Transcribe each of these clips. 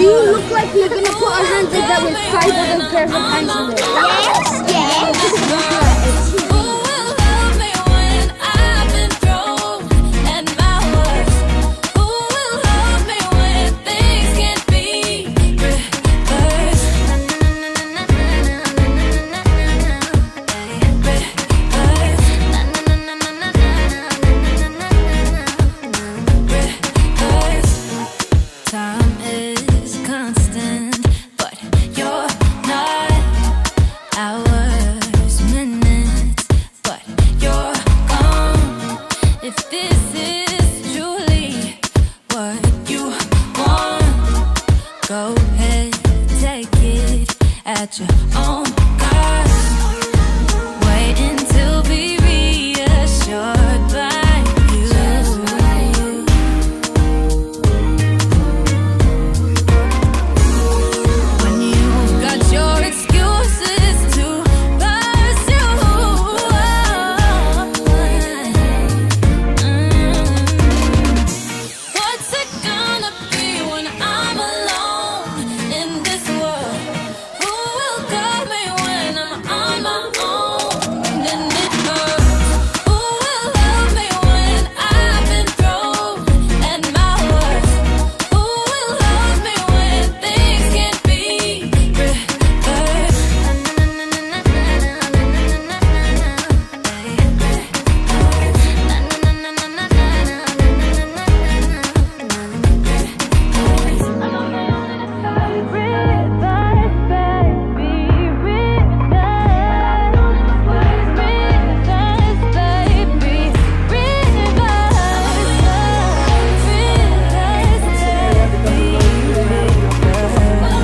You look like you're gonna put our hands like that with 5 other pairs of hands in there. Yes, yes. At your own cost, waiting to be reassured by you. When you've got your excuses to pursue, what's it gonna be when I'm alone in this world? Who will call me when I'm on my own and it hurts? Who will love me when I've been thrown at my worst? Who will love me when things can't be reversed?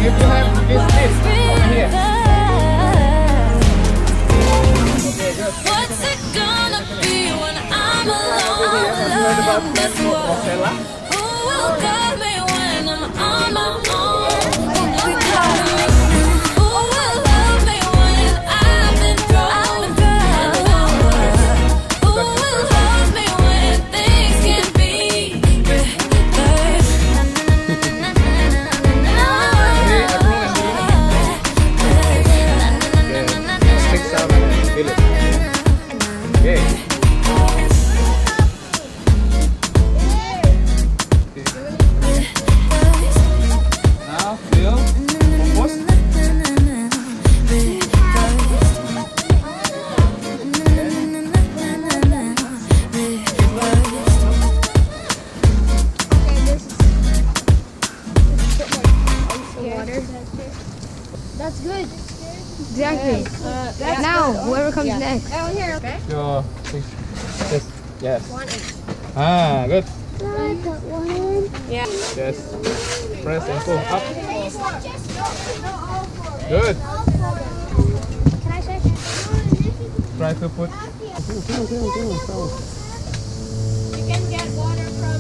You have this list over here. What's it gonna be when I'm alone in this world? Who will call me when I'm on my own? Who will love me when I've been thrown at my worst? Who will love me when things can't be reversed? Sticks out and feel it. Okay. Now feel. Focus. That's good. Exactly. Now, whoever comes next. Your yes. Yes. Ah, good. Yes. Press and pull up. Good. Try to put. You can get water from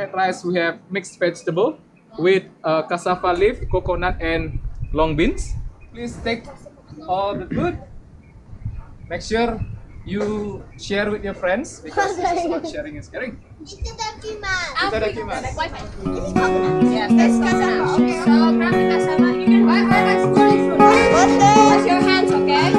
fried rice, we have mixed vegetable with cassava leaf, coconut, and long beans. Please take all the food. Make sure you share with your friends because this is what sharing is caring. Itadakimasu. Yes, that's cassava. Okay, so grab the cassava. You can slowly. Wash your hands, okay?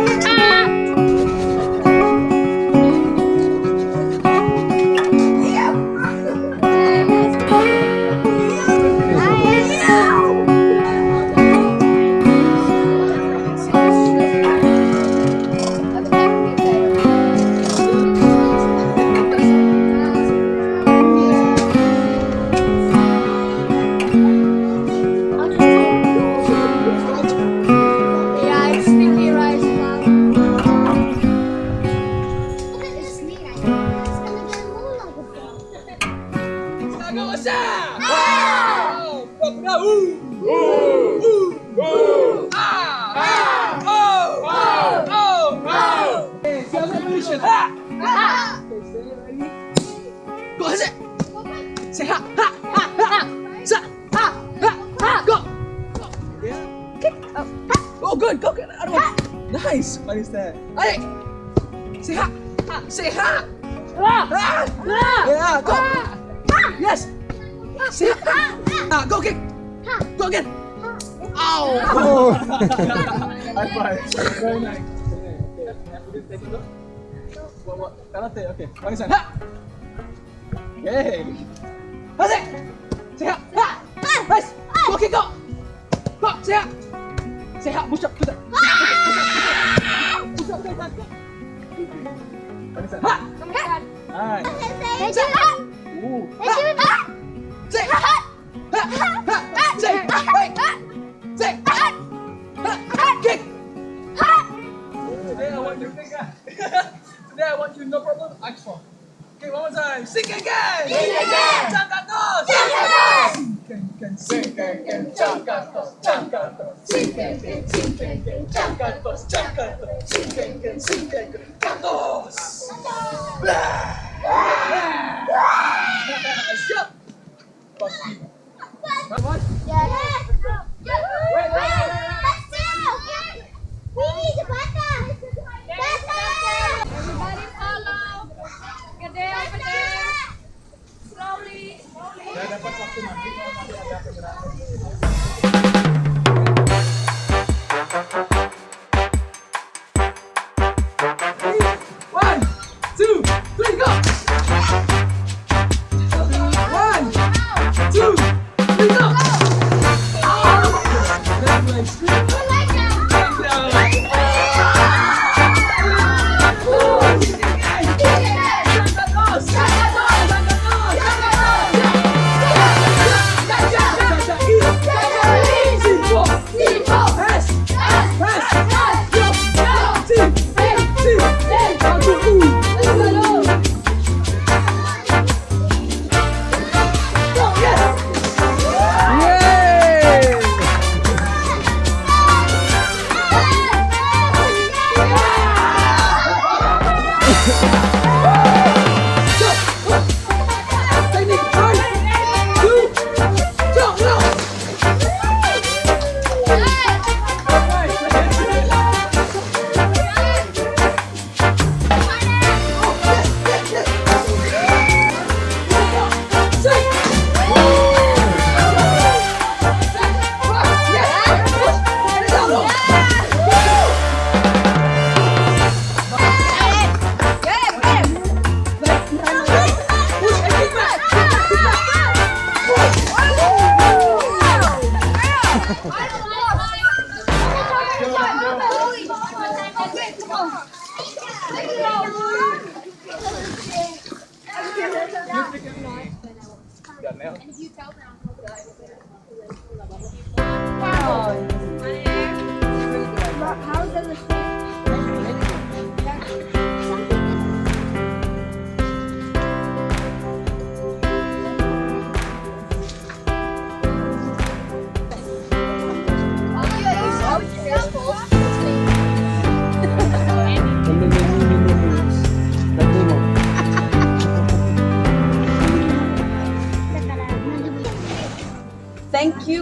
Yeah, it's sticky rice now. Oh, good. Go get that one. Nice. What is that? Hey. Say ha. Say ha. Yeah. Go. Yes. Say ha. Go kick. Go again. Ow. High five. Very nice. What? Karate. Okay. What is that? Ha. Okay. How's it? Say ha. Ha. Nice. Go kick. Go. Go. Say ha. Say ha. Push up. Push up. Push up. Push up. What is that? Ha. Nice. Ooh. Ha. Say ha. Ha. Ha. Say. Hey. Say. Ha. Ha. Kick. Today I want you to think. Today I want you no problem. Ask for. Okay, one more time. Sing again. Sing again. Jangkatos. Jangkatos. Sing again. Jangkatos. Jangkatos. Sing again. Sing again. Jangkatos. Jangkatos. Sing again. Sing again. Jangkatos. Siap. Pasti. What? Everybody follow. Get there, over there. Slowly. Saya dapat waktu nanti kalau nanti ada penyerahan. One, two, three, go. One, two, three, go.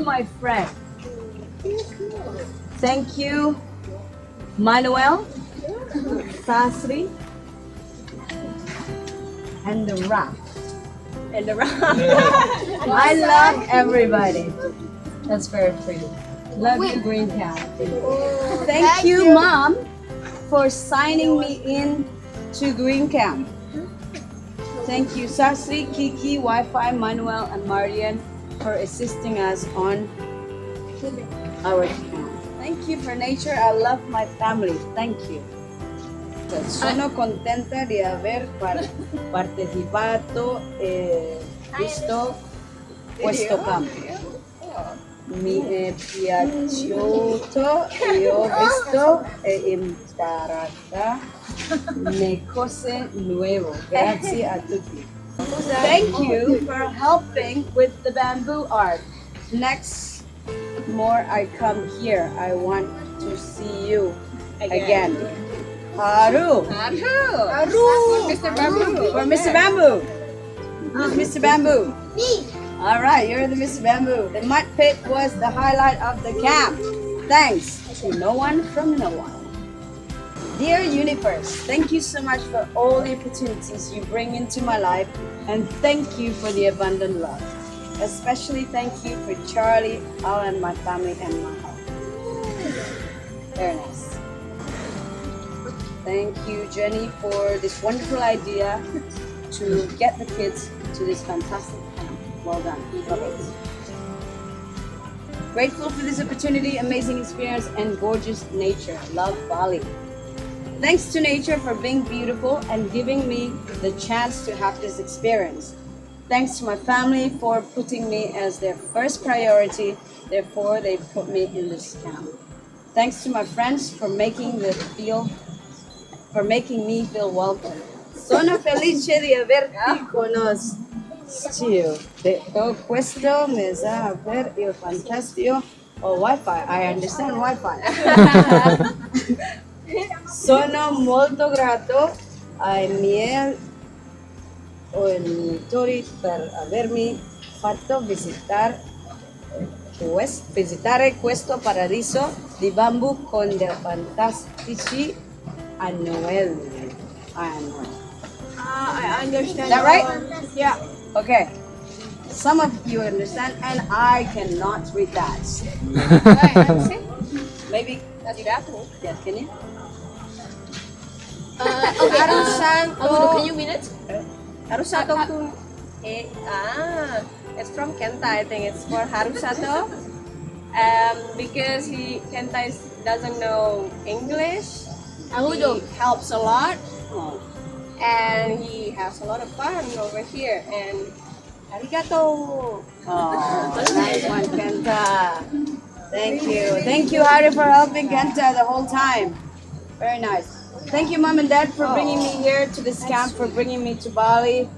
my friend. Thank you, Manuel, Sasri, and the rap. And the round. I love everybody. That's very pretty. Love you, Green Cat. Thank you, Mom, for signing me in to Green Camp. Thank you, Sasri, Kiki, Wi-Fi, Manuel, and Marian for assisting us on our camp. Thank you for nature. I love my family. Thank you. Sono contenta di aver partecipato e visto questo campo. Mi è piaciuto e ho visto e imparata cose nuove. Grazie a tutti. Thank you for helping with the bamboo art. Next more I come here, I want to see you again. Haru. Mr. Bamboo. For Mr. Bamboo. Who's Mr. Bamboo? Me. All right, you're the Mr. Bamboo. The mud pit was the highlight of the camp. Thanks to no one from no one. Dear Universe, thank you so much for all the opportunities you bring into my life, and thank you for the abundant love. Especially thank you for Charlie, Alan, my family, and my health. Very nice. Thank you, Jenny, for this wonderful idea to get the kids to this fantastic camp. Well done. Love it. Grateful for this opportunity, amazing experience, and gorgeous nature. Love Bali. Thanks to nature for being beautiful and giving me the chance to have this experience. Thanks to my family for putting me as their first priority, therefore they put me in this camp. Thanks to my friends for making me feel welcome. Sono felice di averti conosciuto. Detto questo, mi sa per il fantastico Wi-Fi. I understand Wi-Fi. Sono molto grato ai miei genitori per avermi fatto visitare questo paradiso di bambù con dei fantastici anelli. I understand. Is that right? Yeah. Okay. Some of you understand, and I cannot read that. Maybe That's that. yes, can you? Harusato. Can you read it? Harusato kun. It's from Kenta. I think it's for Harusato. Because Kenta doesn't know English. He helps a lot, Oh. and he has a lot of fun over here. And arigato. Oh, nice one, Kenta. Thank you. Thank you, Hari, for helping Kenta the whole time. Very nice. Thank you, Mom and Dad, for bringing me here to this camp, for bringing me to Bali,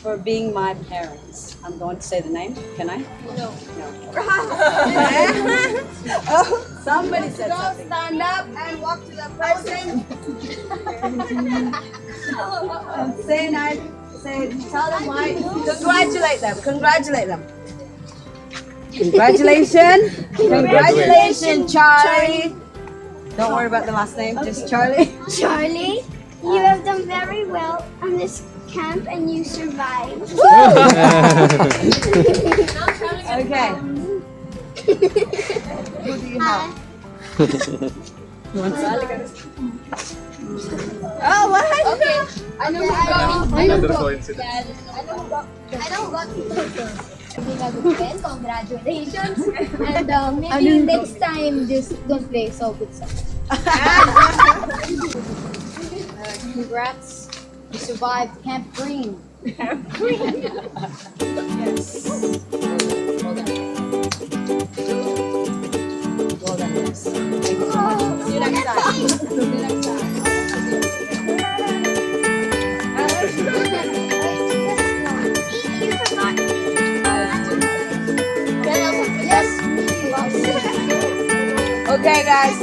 for being my parents. I'm going to say the name. Can I? No. No. Oh, somebody said something. Stand up and walk to the person. Say nice. Say, tell them why. Congratulate them. Congratulate them. Congratulations. Congratulations, Charlie. Don't worry about the last name, just Charlie. Charlie, you have done very well on this camp and you survived. Okay. Who do you have? You want to Oh, what? Okay. I know Another coincidence. I don't got congratulations. And maybe next time just don't play so good song. Congrats. You survived Camp Green. Camp Green. Yes. Well done. Well done, yes. Thank you so much. See you next time. See you next time. You forgot. Okay, guys.